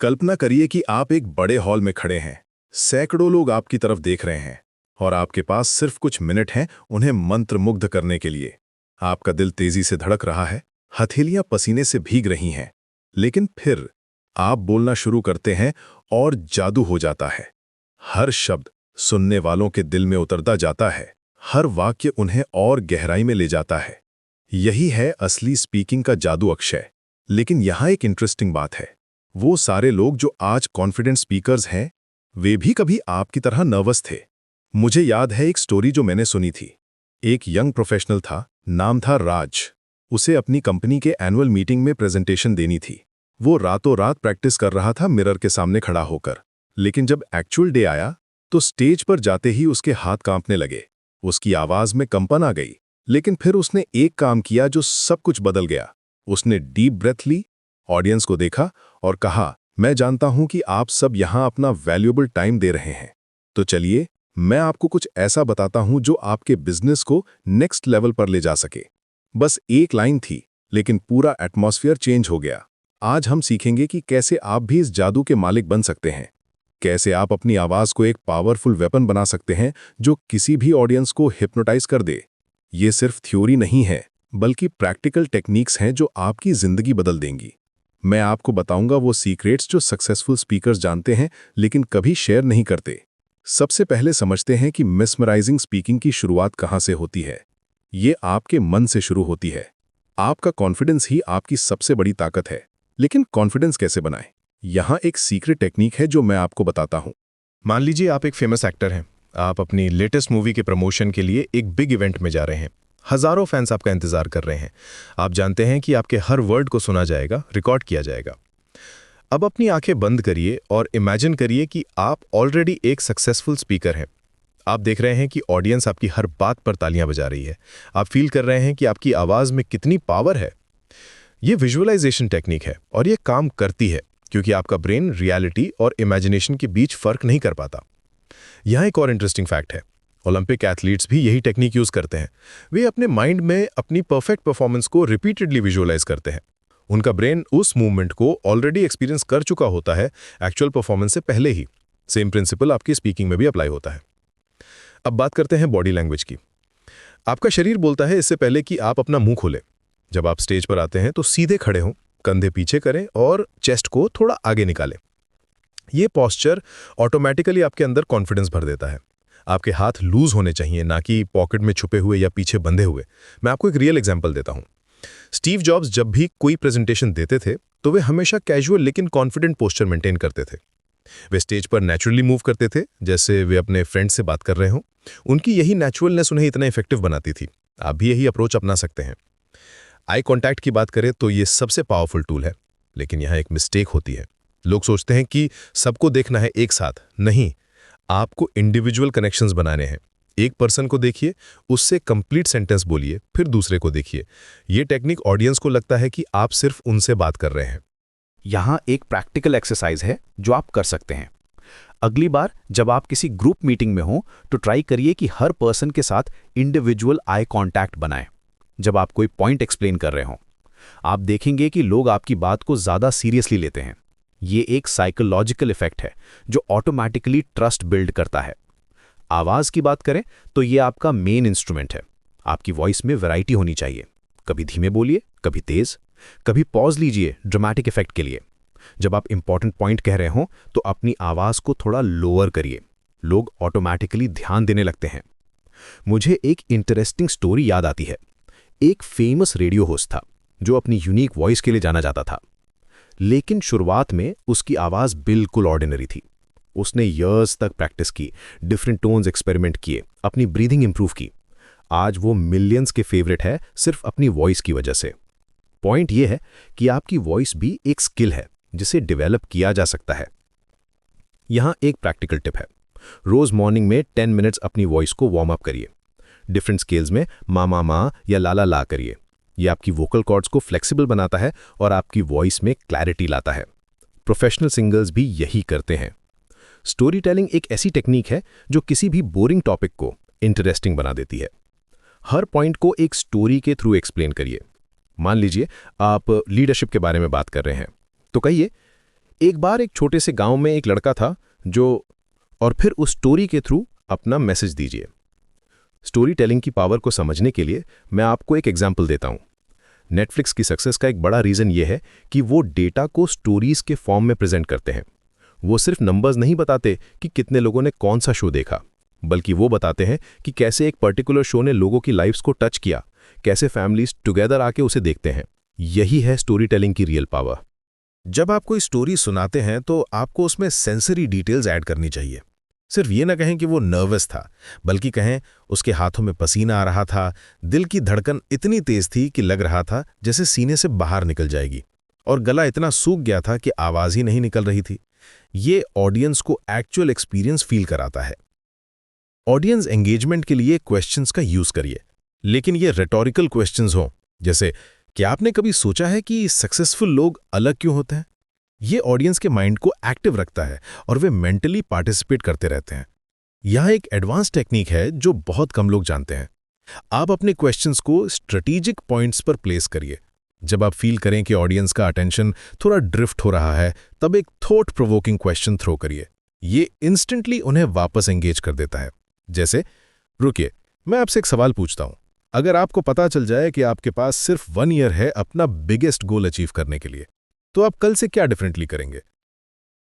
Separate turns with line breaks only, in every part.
कल्पना करिए कि आप एक बड़े हॉल में खड़े हैं। सैकड़ों लोग आपकी तरफ देख रहे हैं और आपके पास सिर्फ कुछ मिनट हैं उन्हें मंत्रमुग्ध करने के लिए। आपका दिल तेजी से धड़क रहा है, हथेलियां पसीने से भीग रही हैं। लेकिन फिर आप बोलना शुरू करते हैं और जादू हो जाता है। हर शब्द सुनने वालों के दिल में उतरता जाता है, हर वाक्य उन्हें और गहराई में ले जाता है। यही है असली स्पीकिंग का जादू अक्षय। लेकिन यहाँ एक इंटरेस्टिंग बात है, वो सारे लोग जो आज कॉन्फिडेंट स्पीकर्स हैं, वे भी कभी आपकी तरह नर्वस थे। मुझे याद है एक स्टोरी जो मैंने सुनी थी। एक यंग प्रोफेशनल था, नाम था राज। उसे अपनी कंपनी के एनुअल मीटिंग में प्रेजेंटेशन देनी थी। वो रातों रात प्रैक्टिस कर रहा था मिरर के सामने खड़ा होकर। लेकिन जब एक्चुअल डे आया तो स्टेज पर जाते ही उसके हाथ कांपने लगे, उसकी आवाज में कंपन आ गई। लेकिन फिर उसने एक काम किया जो सब कुछ बदल गया। उसने डीप ब्रेथ ली, ऑडियंस को देखा और कहा, मैं जानता हूं कि आप सब यहां अपना वैल्यूएबल टाइम दे रहे हैं, तो चलिए मैं आपको कुछ ऐसा बताता हूं जो आपके बिजनेस को नेक्स्ट लेवल पर ले जा सके। बस एक लाइन थी, लेकिन पूरा एटमॉस्फेयर चेंज हो गया। आज हम सीखेंगे कि कैसे आप भी इस जादू के मालिक बन सकते हैं, कैसे आप अपनी आवाज को एक पावरफुल वेपन बना सकते हैं जो किसी भी ऑडियंस को हिप्नोटाइज कर दे। ये सिर्फ थ्योरी नहीं है, बल्कि प्रैक्टिकल टेक्निक्स हैं जो आपकी जिंदगी बदल देंगी। मैं आपको बताऊंगा वो सीक्रेट्स जो सक्सेसफुल स्पीकर्स जानते हैं लेकिन कभी शेयर नहीं करते। सबसे पहले समझते हैं कि मेस्मराइजिंग स्पीकिंग की शुरुआत कहां से होती है। ये आपके मन से शुरू होती है। आपका कॉन्फिडेंस ही आपकी सबसे बड़ी ताकत है। लेकिन कॉन्फिडेंस कैसे बनाएं? यहाँ एक सीक्रेट टेक्निक है जो मैं आपको बताता हूँ।
मान लीजिए आप एक फेमस एक्टर हैं। आप अपनी लेटेस्ट मूवी के प्रमोशन के लिए एक बिग इवेंट में जा रहे हैं। हजारों फैंस आपका इंतजार कर रहे हैं। आप जानते हैं कि आपके हर वर्ड को सुना जाएगा, रिकॉर्ड किया जाएगा। अब अपनी आंखें बंद करिए और इमेजिन करिए कि आप ऑलरेडी एक सक्सेसफुल स्पीकर हैं। आप देख रहे हैं कि ऑडियंस आपकी हर बात पर तालियां बजा रही है। आप फील कर रहे हैं कि आपकी आवाज में कितनी पावर है। ये विजुअलाइजेशन टेक्निक है और ये काम करती है क्योंकि आपका ब्रेन रियलिटी और इमेजिनेशन के बीच फर्क नहीं कर पाता। यहाँ एक और इंटरेस्टिंग फैक्ट है, ओलंपिक एथलीट्स भी यही टेक्निक यूज करते हैं। वे अपने माइंड में अपनी परफेक्ट परफॉर्मेंस को रिपीटेडली विजुअलाइज करते हैं। उनका ब्रेन उस मूवमेंट को ऑलरेडी एक्सपीरियंस कर चुका होता है एक्चुअल परफॉर्मेंस से पहले ही। सेम प्रिंसिपल आपकी स्पीकिंग में भी अप्लाई होता है। अब बात करते हैं बॉडी लैंग्वेज की। आपका शरीर बोलता है इससे पहले कि आप अपना मुंह खोलें। जब आप स्टेज पर आते हैं तो सीधे खड़े हों, कंधे पीछे करें और चेस्ट को थोड़ा आगे निकालें। ये पॉस्चर ऑटोमेटिकली आपके अंदर कॉन्फिडेंस भर देता है। आपके हाथ लूज होने चाहिए, ना कि पॉकेट में छुपे हुए या पीछे बंधे हुए। मैं आपको एक रियल एग्जांपल देता हूं। स्टीव जॉब्स जब भी कोई प्रेजेंटेशन देते थे तो वे हमेशा कैजुअल लेकिन कॉन्फिडेंट पोस्चर मेंटेन करते थे। वे स्टेज पर नेचुरली मूव करते थे, जैसे वे अपने फ्रेंड से बात कर रहे हों। उनकी यही नेचुरलनेस उन्हें इतना इफेक्टिव बनाती थी। आप भी यही अप्रोच अपना सकते हैं। आई कॉन्टैक्ट की बात करें तो ये सबसे पावरफुल टूल है, लेकिन यहाँ एक मिस्टेक होती है। लोग सोचते हैं कि सबको देखना है एक साथ। नहीं, आपको इंडिविजुअल कनेक्शंस बनाने हैं। एक पर्सन को देखिए, उससे कंप्लीट सेंटेंस बोलिए, फिर दूसरे को देखिए। ये टेक्निक ऑडियंस को लगता है कि आप सिर्फ उनसे बात कर रहे हैं।
यहाँ एक प्रैक्टिकल एक्सरसाइज है जो आप कर सकते हैं। अगली बार जब आप किसी ग्रुप मीटिंग में हो तो ट्राई करिए कि हर पर्सन के साथ इंडिविजुअल आई कांटेक्ट बनाएं। जब आप कोई पॉइंट एक्सप्लेन कर रहे हों, आप देखेंगे कि लोग आपकी बात को ज़्यादा सीरियसली लेते हैं। ये एक साइकोलॉजिकल इफेक्ट है जो ऑटोमैटिकली ट्रस्ट बिल्ड करता है। आवाज़ की बात करें तो ये आपका मेन इंस्ट्रूमेंट है। आपकी वॉइस में वैरायटी होनी चाहिए। कभी धीमे बोलिए, कभी तेज, कभी पॉज लीजिए ड्रामेटिक इफेक्ट के लिए। जब आप इंपॉर्टेंट पॉइंट कह रहे हों तो अपनी आवाज़ को थोड़ा लोअर करिए। लोग ऑटोमैटिकली ध्यान देने लगते हैं। मुझे एक इंटरेस्टिंग स्टोरी याद आती है। एक फेमस रेडियो होस्ट था जो अपनी यूनिक वॉइस के लिए जाना जाता था। लेकिन शुरुआत में उसकी आवाज़ बिल्कुल ऑर्डिनरी थी। उसने ईयर्स तक प्रैक्टिस की, डिफरेंट टोन्स एक्सपेरिमेंट किए, अपनी ब्रीदिंग इंप्रूव की। आज वो मिलियंस के फेवरेट है सिर्फ अपनी वॉइस की वजह से। पॉइंट ये है कि आपकी वॉइस भी एक स्किल है जिसे डेवलप किया जा सकता है। यहाँ एक प्रैक्टिकल टिप है। रोज मॉर्निंग में 10 मिनट्स अपनी वॉइस को वार्म अप करिए। डिफरेंट स्केल्स में मा मा या ला ला करिए। ये आपकी वोकल कॉर्ड्स को फ्लेक्सिबल बनाता है और आपकी वॉइस में क्लैरिटी लाता है। प्रोफेशनल सिंगर्स भी यही करते हैं। स्टोरी टेलिंग एक ऐसी टेक्निक है जो किसी भी बोरिंग टॉपिक को इंटरेस्टिंग बना देती है। हर पॉइंट को एक स्टोरी के थ्रू एक्सप्लेन करिए। मान लीजिए आप लीडरशिप के बारे में बात कर रहे हैं तो कहिए,
एक बार एक छोटे से गांव में एक लड़का था जो, और फिर उस स्टोरी के थ्रू अपना मैसेज दीजिए। स्टोरी टेलिंग की पावर को समझने के लिए मैं आपको एक एग्जाम्पल देता हूं। नेटफ्लिक्स की सक्सेस का एक बड़ा रीज़न ये है कि वो डेटा को स्टोरीज के फॉर्म में प्रेजेंट करते हैं। वो सिर्फ नंबर्स नहीं बताते कि कितने लोगों ने कौन सा शो देखा, बल्कि वो बताते हैं कि कैसे एक पर्टिकुलर शो ने लोगों की लाइफ्स को टच किया, कैसे फैमिलीज टुगेदर आके उसे देखते हैं। यही है स्टोरी टेलिंग की रियल पावर।
जब आप कोई स्टोरी सुनाते हैं तो आपको उसमें सेंसरी डिटेल्स ऐड करनी चाहिए। सिर्फ ये ना कहें कि वो नर्वस था, बल्कि कहें उसके हाथों में पसीना आ रहा था, दिल की धड़कन इतनी तेज थी कि लग रहा था जैसे सीने से बाहर निकल जाएगी, और गला इतना सूख गया था कि आवाज ही नहीं निकल रही थी। ये ऑडियंस को एक्चुअल एक्सपीरियंस फील कराता है। ऑडियंस एंगेजमेंट के लिए क्वेश्चंस का यूज करिए, लेकिन ये रेटोरिकल क्वेश्चंस हों, जैसे क्या आपने कभी सोचा है कि सक्सेसफुल लोग अलग क्यों होते हैं? ये ऑडियंस के माइंड को एक्टिव रखता है और वे मेंटली पार्टिसिपेट करते रहते हैं। यहाँ एक एडवांस टेक्निक है जो बहुत कम लोग जानते हैं। आप अपने क्वेश्चंस को स्ट्रेटेजिक पॉइंट्स पर प्लेस करिए। जब आप फील करें कि ऑडियंस का अटेंशन थोड़ा ड्रिफ्ट हो रहा है, तब एक थॉट प्रोवोकिंग क्वेश्चन थ्रो करिए। ये इंस्टेंटली उन्हें वापस एंगेज कर देता है। जैसे, रुकिए, मैं आपसे एक सवाल पूछता हूं। अगर आपको पता चल जाए कि आपके पास सिर्फ 1 ईयर है अपना बिगेस्ट गोल अचीव करने के लिए, तो आप कल से क्या डिफरेंटली करेंगे?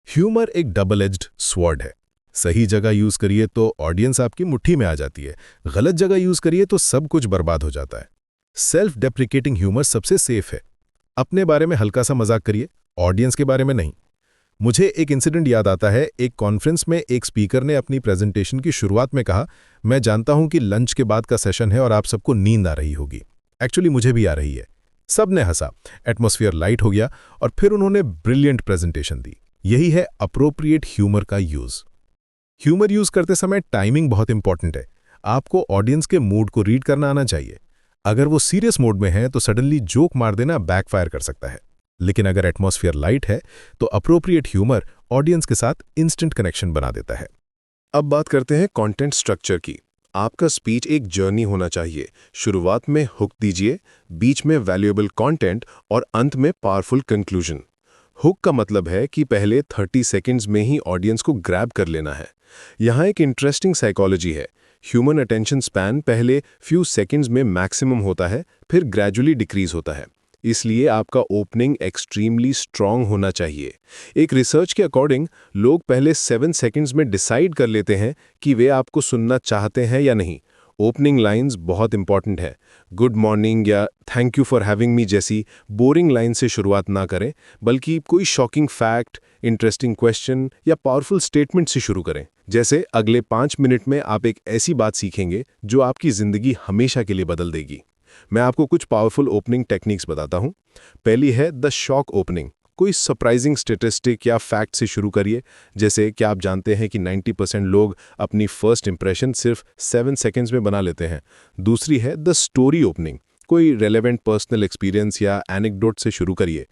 ह्यूमर एक डबल एज्ड स्वॉर्ड है। सही जगह यूज करिए तो ऑडियंस आपकी मुट्ठी में आ जाती है, गलत जगह यूज करिए तो सब कुछ बर्बाद हो जाता है। सेल्फ डेप्रिकेटिंग ह्यूमर सबसे सेफ है। अपने बारे में हल्का सा मजाक करिए, ऑडियंस के बारे में नहीं। मुझे एक इंसिडेंट याद आता है। एक कॉन्फ्रेंस में एक स्पीकर ने अपनी प्रेजेंटेशन की शुरुआत में कहा, मैं जानता हूं कि लंच के बाद का सेशन है और आप सबको नींद आ रही होगी। एक्चुअली मुझे भी आ रही है। सबने हंसा, एटमॉस्फेयर लाइट हो गया और फिर उन्होंने ब्रिलियंट प्रेजेंटेशन दी। यही है अप्रोप्रिएट ह्यूमर का यूज। ह्यूमर यूज करते समय टाइमिंग बहुत इंपॉर्टेंट है। आपको ऑडियंस के मूड को रीड करना आना चाहिए। अगर वो सीरियस मोड में है तो सडनली जोक मार देना बैकफायर कर सकता है, लेकिन अगर एटमॉस्फेयर लाइट है तो अप्रोप्रिएट ह्यूमर ऑडियंस के साथ इंस्टेंट कनेक्शन बना देता है।
अब बात करते हैं कंटेंट स्ट्रक्चर की। आपका स्पीच एक जर्नी होना चाहिए। शुरुआत में हुक दीजिए, बीच में वैल्यूएबल कंटेंट और अंत में पावरफुल कंक्लूजन। हुक का मतलब है कि पहले 30 सेकंड्स में ही ऑडियंस को ग्रैब कर लेना है। यहाँ एक इंटरेस्टिंग साइकोलॉजी है। ह्यूमन अटेंशन स्पैन पहले फ्यू सेकंड्स में मैक्सिमम होता है, फिर ग्रेजुअली डिक्रीज होता है। इसलिए आपका ओपनिंग एक्सट्रीमली स्ट्रांग होना चाहिए। एक रिसर्च के अकॉर्डिंग लोग पहले 7 सेकंड्स में डिसाइड कर लेते हैं कि वे आपको सुनना चाहते हैं या नहीं। ओपनिंग लाइंस बहुत इंपॉर्टेंट है। गुड मॉर्निंग या thank you for having me जैसी बोरिंग लाइन से शुरुआत ना करें, बल्कि कोई शॉकिंग फैक्ट, इंटरेस्टिंग क्वेश्चन या पावरफुल स्टेटमेंट से शुरू करें। जैसे, अगले 5 मिनट में आप एक ऐसी बात सीखेंगे जो आपकी जिंदगी हमेशा के लिए बदल देगी। मैं आपको कुछ पावरफुल ओपनिंग टेक्निक्स बताता हूं। पहली है द शॉक ओपनिंग। कोई सरप्राइजिंग स्टैटिस्टिक या फैक्ट से शुरू करिए। जैसे, क्या आप जानते हैं कि 90% लोग अपनी फर्स्ट इंप्रेशन सिर्फ 7 सेकंड्स में बना लेते हैं। दूसरी है द स्टोरी ओपनिंग। कोई रेलेवेंट पर्सनल एक्सपीरियंस या एनेक्डोट से शुरू करिए।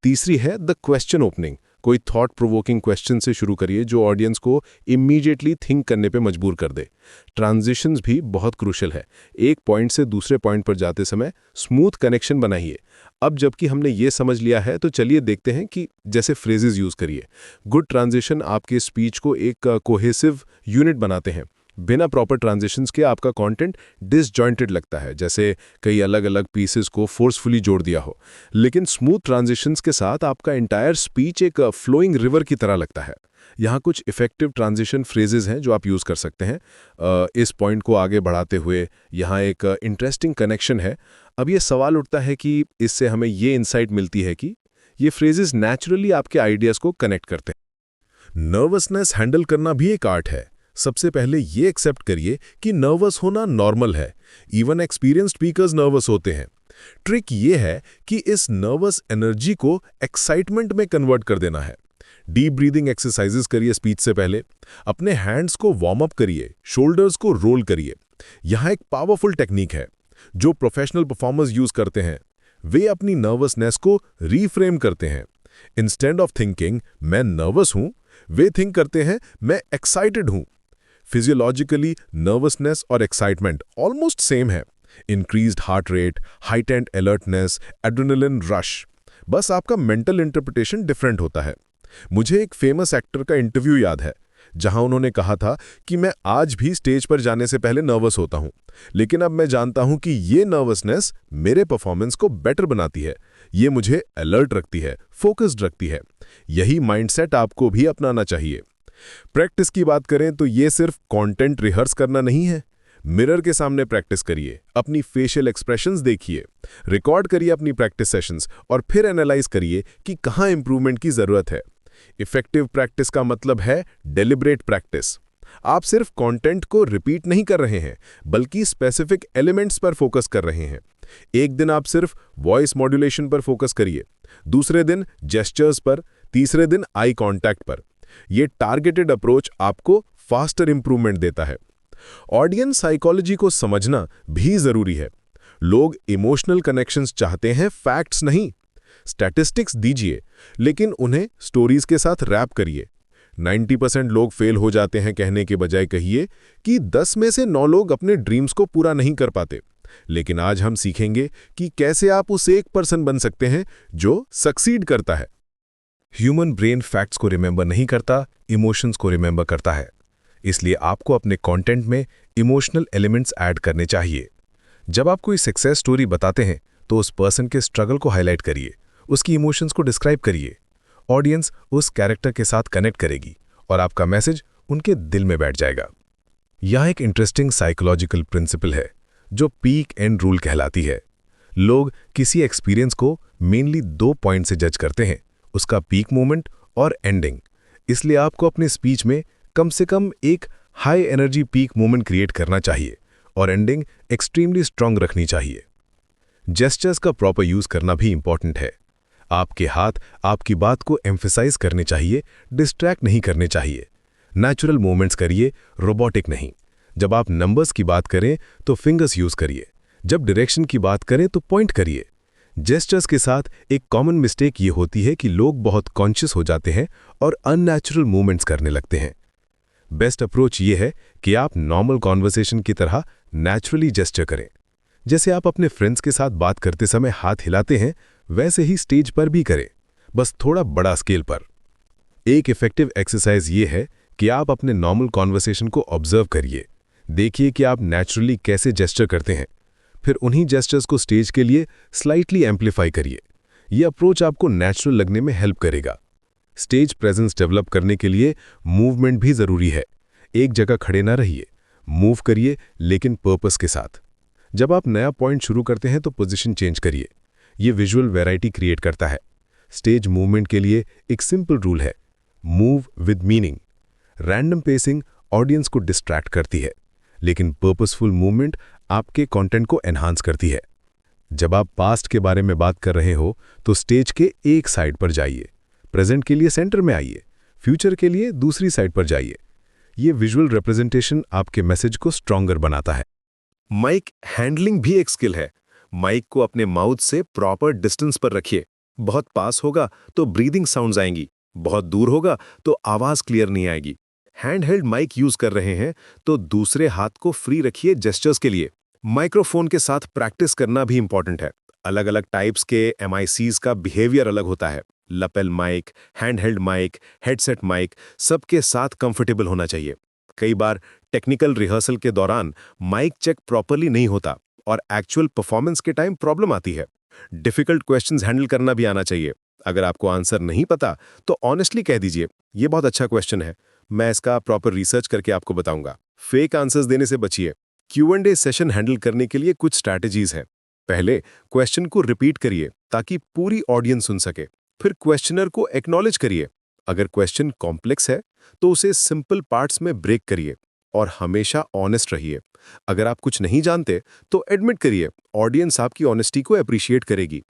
तीसरी है द क्वेश्चन ओपनिंग। कोई थॉट प्रोवोकिंग क्वेश्चन से शुरू करिए जो ऑडियंस को इमीडिएटली थिंक करने पे मजबूर कर दे। ट्रांजिशंस भी बहुत क्रूशियल है। एक पॉइंट से दूसरे पॉइंट पर जाते समय स्मूथ कनेक्शन बनाइए। अब जबकि हमने ये समझ लिया है तो चलिए देखते हैं कि जैसे फ्रेजेस यूज करिए। गुड ट्रांजिशन आपके स्पीच को एक कोहेसिव यूनिट बनाते हैं। बिना प्रॉपर ट्रांजिशंस के आपका कंटेंट डिसजॉइंटेड लगता है, जैसे कई अलग अलग पीसेस को फोर्सफुली जोड़ दिया हो। लेकिन स्मूथ ट्रांजिशंस के साथ आपका एंटायर स्पीच एक फ्लोइंग रिवर की तरह लगता है। यहाँ कुछ इफेक्टिव ट्रांजिशन फ्रेजेस हैं जो आप यूज़ कर सकते हैं। इस पॉइंट को आगे बढ़ाते हुए यहाँ एक इंटरेस्टिंग कनेक्शन है। अब ये सवाल उठता है कि इससे हमें ये इंसाइट मिलती है कि ये फ्रेजेस नेचुरली आपके आइडियाज़ को कनेक्ट करते हैं।
नर्वसनेस हैंडल करना भी एक आर्ट है। सबसे पहले ये एक्सेप्ट करिए कि नर्वस होना नॉर्मल है। इवन एक्सपीरियंस्ड स्पीकर्स नर्वस होते हैं। ट्रिक ये है कि इस नर्वस एनर्जी को एक्साइटमेंट में कन्वर्ट कर देना है। डीप ब्रीदिंग एक्सरसाइजेस करिए स्पीच से पहले। अपने हैंड्स को वार्म अप करिए, शोल्डर्स को रोल करिए। यहाँ एक पावरफुल टेक्निक है जो प्रोफेशनल परफॉर्मर्स यूज करते हैं। वे अपनी नर्वसनेस को रीफ्रेम करते हैं। इंस्टेड ऑफ थिंकिंग मैं नर्वस हूं, वे थिंक करते हैं मैं एक्साइटेड हूं। फिजियोलॉजिकली नर्वसनेस और एक्साइटमेंट ऑलमोस्ट सेम है। Increased heart rate, heightened alertness, adrenaline rush. बस आपका मेंटल इंटरप्रिटेशन डिफरेंट होता है।
मुझे एक फेमस एक्टर का इंटरव्यू याद है, जहां उन्होंने कहा था कि मैं आज भी स्टेज पर जाने से पहले नर्वस होता हूं, लेकिन अब मैं जानता हूं कि ये नर्वसनेस मेरे परफॉर्मेंस को बेटर बनाती है, ये मुझे अलर्ट रखती है, फोकस्ड रखती है। यही माइंडसेट आपको भी अपनाना चाहिए। प्रैक्टिस की बात करें तो ये सिर्फ कंटेंट रिहर्स करना नहीं है। मिरर के सामने प्रैक्टिस करिए, अपनी फेशियल एक्सप्रेशंस देखिए, रिकॉर्ड करिए अपनी प्रैक्टिस सेशंस और फिर एनालाइज करिए कि कहाँ इंप्रूवमेंट की जरूरत है। इफेक्टिव प्रैक्टिस का मतलब है डेलिब्रेट प्रैक्टिस। आप सिर्फ कंटेंट को रिपीट नहीं कर रहे हैं, बल्कि स्पेसिफिक एलिमेंट्स पर फोकस कर रहे हैं। एक दिन आप सिर्फ वॉइस मॉड्यूलेशन पर फोकस करिए, दूसरे दिन जेस्चर्स पर, तीसरे दिन आई कांटेक्ट पर। यह टारगेटेड अप्रोच आपको फास्टर इंप्रूवमेंट देता है। ऑडियंस साइकोलॉजी को समझना भी जरूरी है। लोग इमोशनल कनेक्शंस चाहते हैं, फैक्ट्स नहीं। स्टैटिस्टिक्स दीजिए, लेकिन उन्हें स्टोरीज के साथ रैप करिए। 90% लोग फेल हो जाते हैं कहने के बजाय कहिए कि 10 में से 9 लोग अपने ड्रीम्स को पूरा नहीं कर पाते। लेकिन आज हम सीखेंगे कि कैसे आप उस 1% बन सकते हैं जो सक्सीड करता है। ह्यूमन ब्रेन फैक्ट्स को रिमेंबर नहीं करता, इमोशंस को रिमेंबर करता है। इसलिए आपको अपने कंटेंट में इमोशनल एलिमेंट्स ऐड करने चाहिए। जब आप कोई सक्सेस स्टोरी बताते हैं तो उस पर्सन के स्ट्रगल को हाईलाइट करिए, उसकी इमोशंस को डिस्क्राइब करिए। ऑडियंस उस कैरेक्टर के साथ कनेक्ट करेगी और आपका मैसेज उनके दिल में बैठ जाएगा। यह एक इंटरेस्टिंग साइकोलॉजिकल प्रिंसिपल है जो पीक एंड रूल कहलाती है। लोग किसी एक्सपीरियंस को मेनली 2 पॉइंट से जज करते हैं, उसका पीक मोमेंट और एंडिंग। इसलिए आपको अपने स्पीच में कम से कम एक high energy peak moment create करना चाहिए और एंडिंग एक्सट्रीमली स्ट्रांग रखनी चाहिए। जेस्चर्स का प्रॉपर यूज करना भी इंपॉर्टेंट है। आपके हाथ आपकी बात को एम्फसाइज करने चाहिए, डिस्ट्रैक्ट नहीं करने चाहिए। नेचुरल मूवमेंट्स करिए, रोबोटिक नहीं। जब आप नंबर्स की बात करें तो फिंगर्स यूज करिए, जब डायरेक्शन की बात करें तो पॉइंट करिए। जेस्चर्स के साथ एक कॉमन मिस्टेक ये होती है कि लोग बहुत कॉन्शियस हो जाते हैं और अननेचुरल मूवमेंट्स करने लगते हैं। बेस्ट अप्रोच ये है कि आप नॉर्मल कॉन्वर्सेशन की तरह नेचुरली जेस्चर करें। जैसे आप अपने फ्रेंड्स के साथ बात करते समय हाथ हिलाते हैं, वैसे ही स्टेज पर भी करें, बस थोड़ा बड़ा स्केल पर। एक इफेक्टिव एक्सरसाइज ये है कि आप अपने नॉर्मल कॉन्वर्सेशन को ऑब्जर्व करिए। देखिए कि आप नेचुरली कैसे जेस्चर करते हैं, फिर उन्हीं जेस्चर्स को स्टेज के लिए स्लाइटली एम्पलीफाई करिए। यह अप्रोच आपको नेचुरल लगने में हेल्प करेगा। स्टेज प्रेजेंस डेवलप करने के लिए मूवमेंट भी जरूरी है। एक जगह खड़े ना रहिए, मूव करिए, लेकिन पर्पस के साथ। जब आप नया पॉइंट शुरू करते हैं तो पोजीशन चेंज करिए। ये विजुअल वैरायटी क्रिएट करता है। स्टेज मूवमेंट के लिए एक सिंपल रूल है, move with meaning. Random pacing audience को डिस्ट्रैक्ट करती है, लेकिन पर्पसफुल मूवमेंट आपके कंटेंट को एनहांस करती है। जब आप पास्ट के बारे में बात कर रहे हो तो स्टेज के एक साइड पर जाइए, प्रेजेंट के लिए सेंटर में आइए, फ्यूचर के लिए दूसरी साइड पर जाइए। ये विजुअल रिप्रेजेंटेशन आपके मैसेज को स्ट्रॉन्गर बनाता है।
माइक हैंडलिंग भी एक स्किल है। माइक को अपने माउथ से प्रॉपर डिस्टेंस पर रखिए। बहुत पास होगा तो ब्रीदिंग साउंड्स आएंगी, बहुत दूर होगा तो आवाज क्लियर नहीं आएगी। हैंडहेल्ड माइक यूज कर रहे हैं तो दूसरे हाथ को फ्री रखिए जेस्चर्स के लिए। माइक्रोफोन के साथ प्रैक्टिस करना भी इंपॉर्टेंट है। अलग अलग टाइप्स के MICs का बिहेवियर अलग होता है। Lapel mic, handheld mic, headset mic, सबके साथ कंफर्टेबल होना चाहिए। कई बार टेक्निकल रिहर्सल के दौरान माइक चेक प्रॉपरली नहीं होता और एक्चुअल परफॉर्मेंस के टाइम प्रॉब्लम आती है। डिफिकल्ट क्वेश्चंस हैंडल करना भी आना चाहिए। अगर आपको आंसर नहीं पता तो ऑनेस्टली कह दीजिए, ये बहुत अच्छा क्वेश्चन है, मैं इसका प्रॉपर रिसर्च करके आपको बताऊंगा। फेक आंसर्स देने से बचिए। Q&A सेशन हैंडल करने के लिए कुछ स्ट्रैटेजीज हैं। पहले क्वेश्चन को रिपीट करिए ताकि पूरी ऑडियंस सुन सके। फिर क्वेश्चनर को एक्नॉलेज करिए। अगर क्वेश्चन कॉम्प्लेक्स है तो उसे सिंपल पार्ट्स में ब्रेक करिए और हमेशा ऑनेस्ट रहिए। अगर आप कुछ नहीं जानते तो एडमिट करिए, ऑडियंस आपकी ऑनेस्टी को अप्रिशिएट करेगी।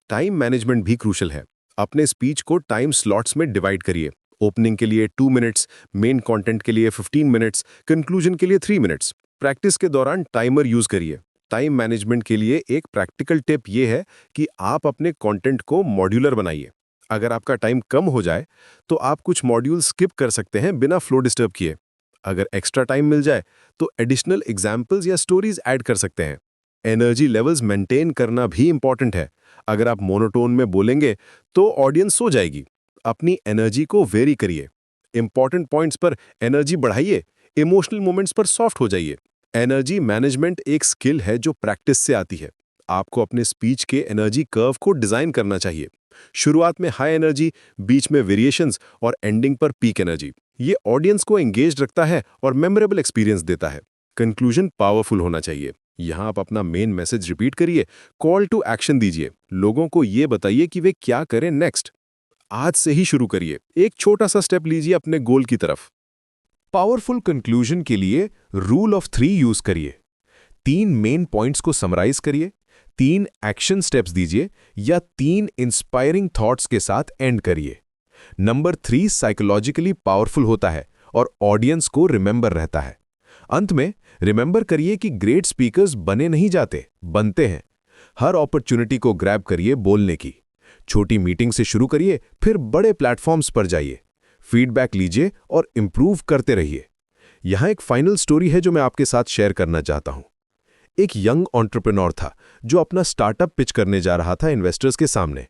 टाइम मैनेजमेंट भी क्रूशल है। अपने स्पीच को टाइम स्लॉट्स में डिवाइड करिए। ओपनिंग के लिए 2 मिनट्स, मेन कंटेंट के लिए 15 मिनट्स, कंक्लूजन के लिए 3 मिनट्स। प्रैक्टिस के दौरान टाइमर यूज करिए। टाइम मैनेजमेंट के लिए एक प्रैक्टिकल टिप ये है कि आप अपने कंटेंट को मॉड्यूलर बनाइए। अगर आपका टाइम कम हो जाए तो आप कुछ मॉड्यूल स्किप कर सकते हैं बिना फ्लो डिस्टर्ब किए। अगर एक्स्ट्रा टाइम मिल जाए तो एडिशनल एग्जाम्पल्स या स्टोरीज ऐड कर सकते हैं। एनर्जी लेवल्स मेंटेन करना भी इंपॉर्टेंट है। अगर आप मोनोटोन में बोलेंगे तो ऑडियंस सो जाएगी। अपनी एनर्जी को वेरी करिए। इंपॉर्टेंट पॉइंट्स पर एनर्जी बढ़ाइए, इमोशनल मोमेंट्स पर सॉफ्ट हो जाइए। एनर्जी मैनेजमेंट एक स्किल है जो प्रैक्टिस से आती है। आपको अपने स्पीच के एनर्जी कर्व को डिजाइन करना चाहिए। शुरुआत में हाई एनर्जी, बीच में वेरिएशंस और एंडिंग पर पीक एनर्जी। ये ऑडियंस को एंगेज रखता है और मेमोरेबल एक्सपीरियंस देता है। कंक्लूजन पावरफुल होना चाहिए। यहाँ आप अपना मेन मैसेज रिपीट करिए, कॉल टू एक्शन दीजिए, लोगों को ये बताइए कि वे क्या करें नेक्स्ट। आज से ही शुरू करिए, एक छोटा सा स्टेप लीजिए अपने गोल की तरफ।
पावरफुल कंक्लूजन के लिए रूल ऑफ 3 यूज करिए। 3 मेन पॉइंट्स को समराइज करिए, 3 एक्शन स्टेप्स दीजिए या 3 इंस्पायरिंग थॉट्स के साथ एंड करिए। नंबर 3 साइकोलॉजिकली पावरफुल होता है और ऑडियंस को रिमेंबर रहता है। अंत में रिमेंबर करिए कि ग्रेट स्पीकर्स बने नहीं जाते, बनते हैं। हर अपॉर्चुनिटी को ग्रैब करिए बोलने की। छोटी मीटिंग से शुरू करिए, फिर बड़े प्लेटफॉर्म्स पर जाइए। फीडबैक लीजिए और इंप्रूव करते रहिए। यहाँ एक फाइनल स्टोरी है जो मैं आपके साथ शेयर करना चाहता हूँ। एक यंग एंटरप्रेन्योर था जो अपना स्टार्टअप पिच करने जा रहा था इन्वेस्टर्स के सामने।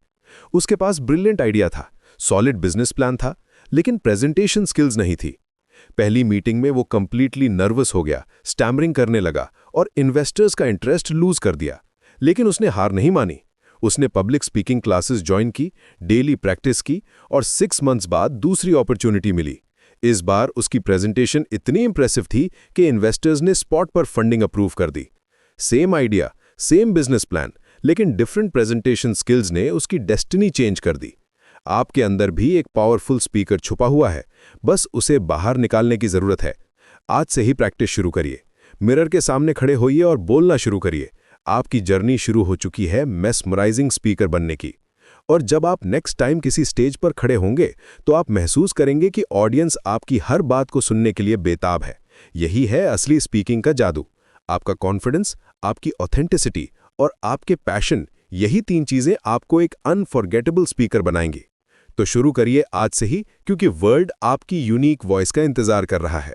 उसके पास ब्रिलियंट आइडिया था, सॉलिड बिजनेस प्लान था, लेकिन प्रेजेंटेशन स्किल्स नहीं थी। पहली मीटिंग में वो कंप्लीटली नर्वस हो गया, स्टैमरिंग करने लगा और इन्वेस्टर्स का इंटरेस्ट लूज कर दिया। लेकिन उसने हार नहीं मानी। उसने पब्लिक स्पीकिंग क्लासेस ज्वाइन की, डेली प्रैक्टिस की और 6 मंथ्स बाद दूसरी अपॉर्चुनिटी मिली। इस बार उसकी प्रेजेंटेशन इतनी इंप्रेसिव थी कि इन्वेस्टर्स ने स्पॉट पर फंडिंग अप्रूव कर दी। Same idea, same business plan, लेकिन डिफरेंट प्रेजेंटेशन स्किल्स ने उसकी डेस्टिनी चेंज कर दी। आपके अंदर भी एक पावरफुल स्पीकर छुपा हुआ है, बस उसे बाहर निकालने की जरूरत है। आज से ही प्रैक्टिस शुरू करिए। मिरर के सामने खड़े होइए और बोलना शुरू करिए। आपकी जर्नी शुरू हो चुकी है मेस्मराइजिंग स्पीकर बनने की। और जब आप नेक्स्ट टाइम किसी स्टेज पर खड़े होंगे तो आप महसूस करेंगे कि ऑडियंस आपकी हर बात को सुनने के लिए बेताब है। यही है असली स्पीकिंग का जादू। आपका कॉन्फिडेंस, आपकी ऑथेंटिसिटी और आपके पैशन, यही 3 चीजें आपको एक अनफॉरगेटेबल स्पीकर बनाएंगी। तो शुरू करिए आज से ही, क्योंकि वर्ल्ड आपकी यूनिक वॉइस का इंतजार कर रहा है।